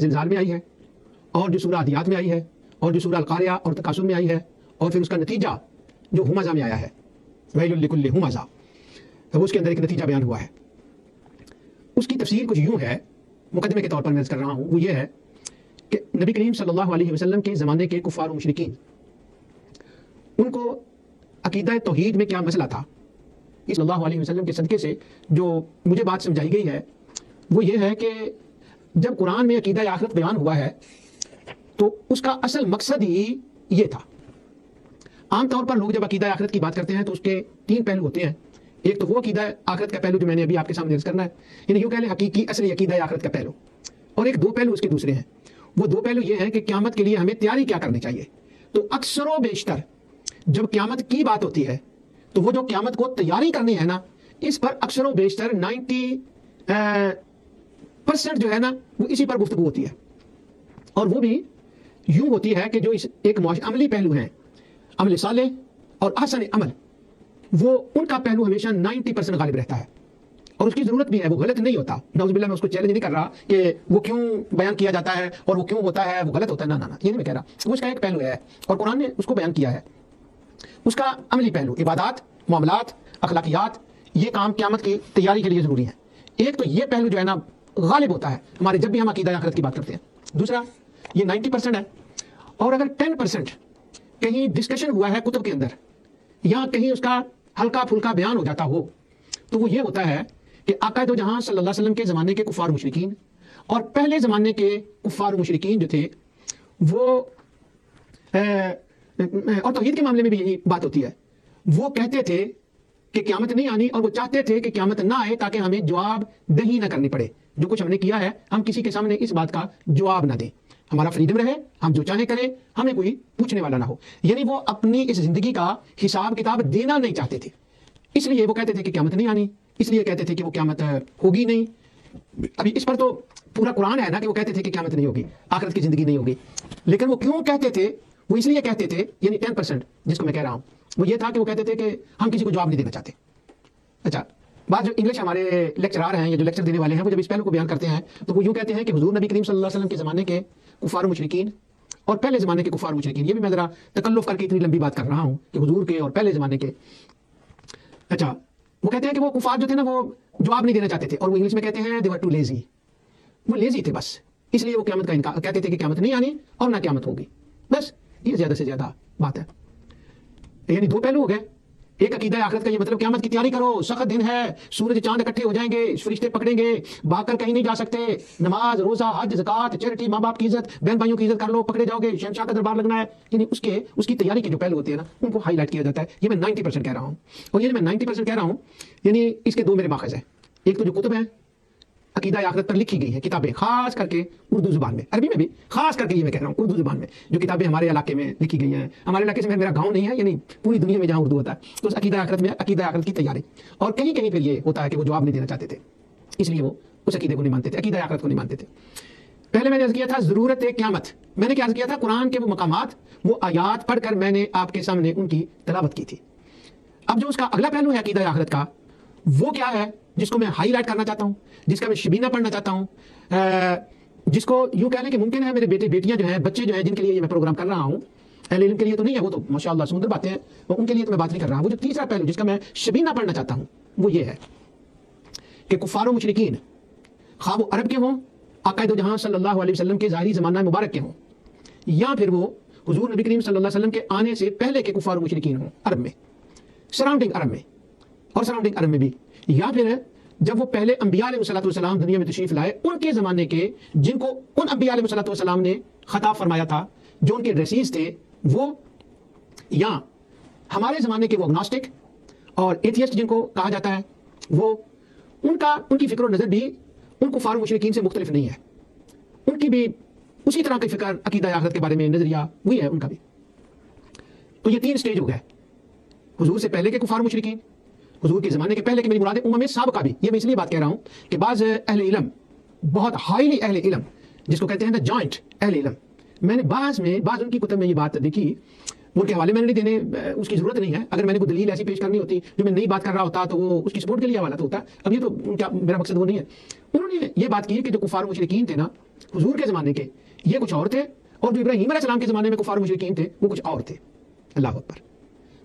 زلزال میں آئی ہے، اور جو سورہ عادیات میں آئی ہے، اور جو سورہ القاریہ اور تکاثر میں آئی ہے، اور پھر اس کا نتیجہ جو ہمزہ میں آیا ہے، ویل لکل ہمزہ، وہ اس کے اندر ایک نتیجہ بیان ہوا ہے۔ اس کی تفسیر کچھ یوں ہے، مقدمے کے طور پر میں عرض کر رہا ہوں، وہ یہ ہے کہ نبی کریم صلی اللہ علیہ وسلم کے زمانے کے کفار و مشرکین، ان کو عقیدہ توحید میں کیا مسئلہ تھا، صلی اللہ علیہ وسلم کے صدقے سے جو مجھے بات سمجھائی گئی ہے وہ یہ ہے کہ جب قرآن میں عقیدہ آخرت بیان ہوا ہے تو اس کا اصل مقصد ہی یہ تھا۔ عام طور پر لوگ جب عقیدہ آخرت کی بات کرتے ہیں تو اس کے تین پہلو ہوتے ہیں۔ ایک تو وہ عقیدہ آخرت کا پہلو جو میں نے ابھی آپ کے سامنے عرض کرنا ہے، یعنی یوں کہہ لیں حقیقی اصلی عقیدہ آخرت کا پہلو، اور ایک دو پہلو اس کے دوسرے ہیں۔ وہ دو پہلو یہ ہیں کہ قیامت کے لیے ہمیں تیاری کیا کرنی چاہیے۔ تو اکثر و بیشتر جب قیامت کی بات ہوتی ہے تو وہ جو قیامت کو تیاری کرنی ہے نا، اس پر اکثر و بیشتر 90% جو ہے نا وہ اسی پر گفتگو ہوتی ہے، اور وہ بھی یوں ہوتی ہے کہ جو اس ایک عملی پہلو ہیں، عمل صالح اور احسن عمل، وہ ان کا پہلو ہمیشہ 90% غالب رہتا ہے، اور اس کی ضرورت بھی ہے، وہ غلط نہیں ہوتا۔ نعوذ باللہ میں اس کو چیلنج نہیں کر رہا کہ وہ کیوں بیان کیا جاتا ہے اور وہ کیوں ہوتا ہے، وہ غلط ہوتا ہے، نہ یہ نہیں میں کہہ رہا، وہ اس کا ایک پہلو ہے اور قرآن نے اس کو بیان کیا ہے۔ اس کا عملی پہلو عبادات، معاملات، اخلاقیات، یہ کام قیامت کی تیاری کے لیے ضروری ہیں۔ ایک تو یہ پہلو جو ہے نا غالب ہوتا ہے ہمارے جب بھی ہم عقیدہ آخرت کی بات کرتے ہیں۔ دوسرا یہ 90% ہے، اور اگر 10% کہیں ڈسکشن ہوا ہے کتب کے اندر یا کہیں اس کا ہلکا پھلکا بیان ہو جاتا ہو تو وہ یہ ہوتا ہے کہ آقا دو جہاں صلی اللہ علیہ وسلم کے زمانے کے کفار مشرکین اور پہلے زمانے کے کفار مشرکین جو تھے وہ اور توحید کے معاملے میں بھی یہی بات ہوتی ہے، وہ کہتے تھے کہ قیامت نہیں آنی، اور وہ چاہتے تھے کہ قیامت نہ آئے تاکہ ہمیں جواب دہی نہ کرنی پڑے۔ جو کچھ ہم نے کیا ہے ہم کسی کے سامنے اس بات کا جواب نہ دیں، ہمارا فریڈم رہے، ہم جو چاہیں کریں، ہمیں کوئی پوچھنے والا نہ ہو۔ یعنی وہ اپنی اس زندگی کا حساب کتاب دینا نہیں چاہتے تھے، اس لیے وہ کہتے تھے کہ قیامت نہیں آنی، اس لیے کہتے تھے کہ وہ قیامت ہوگی نہیں۔ ابھی اس پر تو پورا قرآن ہے نا کہ وہ کہتے تھے کہ قیامت نہیں ہوگی، آخرت کی زندگی نہیں ہوگی، لیکن وہ کیوں کہتے تھے؟ وہ اس لیے کہتے تھے، یعنی 10% جس کو میں کہہ رہا ہوں وہ یہ تھا کہ وہ کہتے تھے کہ ہم کسی کو جواب نہیں دینا چاہتے۔ اچھا، بعض جو انگلش ہمارے لیکچرار ہیں یا جو لیکچر دینے والے ہیں وہ جب اس پہلو کو بیان کرتے ہیں تو وہ یوں کہتے ہیں کہ حضور نبی کریم صلی اللہ علیہ وسلم کے زمانے کے کفار و مشرکین اور پہلے زمانے کے کفار و مشرکین، یہ بھی میں ذرا تکلف کر کے اتنی لمبی بات کر رہا ہوں کہ حضور کے اور پہلے زمانے کے۔ اچھا، وہ کہتے ہیں کہ وہ کفار جو تھے نا وہ جواب نہیں دینا چاہتے تھے، اور وہ انگلش میں کہتے ہیں they were too lazy، وہ لیزی تھے بس، اس لیے وہ قیامت کا انکار کہتے تھے کہ قیامت نہیں آنی اور نہ قیامت ہوگی، بس یہ زیادہ سے زیادہ بات ہے۔ یعنی دو پہلو ہو گئے، ایک عقیدہ آخرت کا یہ مطلب قیامت کی تیاری کرو، سخت دن ہے، سورج چاند اکٹھے ہو جائیں گے، فرشتے پکڑیں گے، بھاگ کر کہیں نہیں جا سکتے، نماز، روزہ، حج، زکوٰۃ، چیریٹی، ماں باپ کی عزت، بہن بھائیوں کی عزت کر لو، پکڑے جاؤ گے، شہنشاہ کا دربار لگنا ہے۔ یعنی اس کی تیاری کے جو پہلو ہوتے ہیں نا ان کو ہائی لائٹ کیا جاتا ہے۔ یہ میں 90% کہہ رہا ہوں، اور یہ میں 90% کہہ رہا ہوں یعنی اس کے دو میرے ماخذ ہیں۔ ایک تو جو کتب ہیں عقیدہ آخرت پر لکھی گئی ہیں کتابیں، خاص کر کے اردو زبان میں، عربی میں بھی خاص کر کے یہ میں کہہ رہا ہوں اردو زبان میں جو کتابیں ہمارے علاقے میں لکھی گئی ہیں، ہمارے علاقے سے میرا گاؤں نہیں ہے، یعنی پوری دنیا میں جہاں اردو ہوتا ہے تو اس عقیدہ آخرت میں عقیدہ آخرت کی تیاری، اور کہیں کہیں پھر یہ ہوتا ہے کہ وہ جواب نہیں دینا چاہتے تھے، اس لیے وہ اس عقیدے کو نہیں مانتے تھے، عقیدہ آخرت کو نہیں مانتے تھے۔ پہلے میں نے عرض کیا تھا ضرورت قیامت، میں نے کیا عرض کیا تھا قرآن کے وہ مقامات، وہ آیات پڑھ کر میں نے آپ کے سامنے ان کی تلاوت کی تھی۔ اب جو اس کا اگلا پہلو ہے عقیدہ آخرت کا، وہ کیا ہے جس کو میں ہائی لائٹ کرنا چاہتا ہوں، جس کا میں شبینہ پڑھنا چاہتا ہوں، جس کو یوں کہہ لیں کہ ممکن ہے میرے بیٹے بیٹیاں جو ہیں، بچے جو ہیں جن کے لیے یہ میں پروگرام کر رہا ہوں، اہل علم کے لیے تو نہیں ہے، وہ تو ماشاءاللہ سمندر باتیں ہیں، ان کے لیے تو میں بات نہیں کر رہا۔ وہ جو تیسرا پہلو جس کا میں شبینہ پڑھنا چاہتا ہوں وہ یہ ہے کہ کفار و مشرکین خواہ وہ عرب کے ہوں، آقا دو جہاں صلی اللہ علیہ وسلم کے ظاہری زمانہ مبارک کے ہوں، یا پھر وہ حضور نبی کریم صلی اللہ علیہ وسلم کے آنے سے پہلے کے کفار و مشرکین ہوں عرب میں، سراؤنڈنگ عرب میں اور سراؤنڈنگ عرب میں بھی، یا پھر جب وہ پہلے انبیاء علیہ الصلوۃ والسلام دنیا میں تشریف لائے ان کے زمانے کے، جن کو ان انبیاء علیہ الصلوۃ والسلام نے خطاب فرمایا تھا، جو ان کے ڈریسیز تھے وہ، یا ہمارے زمانے کے وہ اگنوسٹک اور ایتھیسٹ جن کو کہا جاتا ہے، وہ ان کی فکر و نظر بھی ان کفار و مشرکین سے مختلف نہیں ہے، ان کی بھی اسی طرح کی فکر عقیدہ آخرت کے بارے میں نظریہ وہی ہے ان کا بھی۔ تو یہ تین سٹیج ہو گئے، حضور سے پہلے کے کفار و مشرکین، حضور کے زمانے کے پہلے کے، میری مراد ہے امم سابقہ بھی، یہ میں اس لیے بات کہہ رہا ہوں کہ بعض اہل علم، بہت ہائیلی اہل علم جس کو کہتے ہیں نا جوائنٹ اہل علم، میں نے بعض ان کی کتب میں یہ بات دیکھی، وہ ان کے حوالے میں نہیں دینے اس کی ضرورت نہیں ہے. اگر میں نے کوئی دلیل ایسی پیش کرنی ہوتی جو میں نئی بات کر رہا ہوتا تو وہ اس کی سپورٹ کے لیے حوالہ تو ہوتا. اب یہ تو کیا میرا مقصد وہ نہیں ہے. انہوں نے یہ بات کی ہے کہ جو کفار و مشرکین تھے نا حضور کے زمانے کے یہ کچھ اور تھے, اور جو ابراہیم علیہ السلام کے زمانے میں کفار و مشرکین تھے وہ کچھ اور تھے. اللہ اکبر.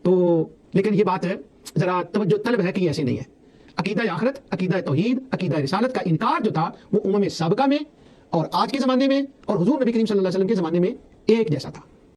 تو لیکن یہ بات ہے ذرا توجہ طلب ہے کہ یہ ایسے نہیں ہے. عقیدہ آخرت, عقیدہ توحید, عقیدہ رسالت کا انکار جو تھا وہ سابقہ میں اور آج کے زمانے میں اور حضور نبی کریم صلی اللہ علیہ وسلم کے زمانے میں ایک جیسا تھا.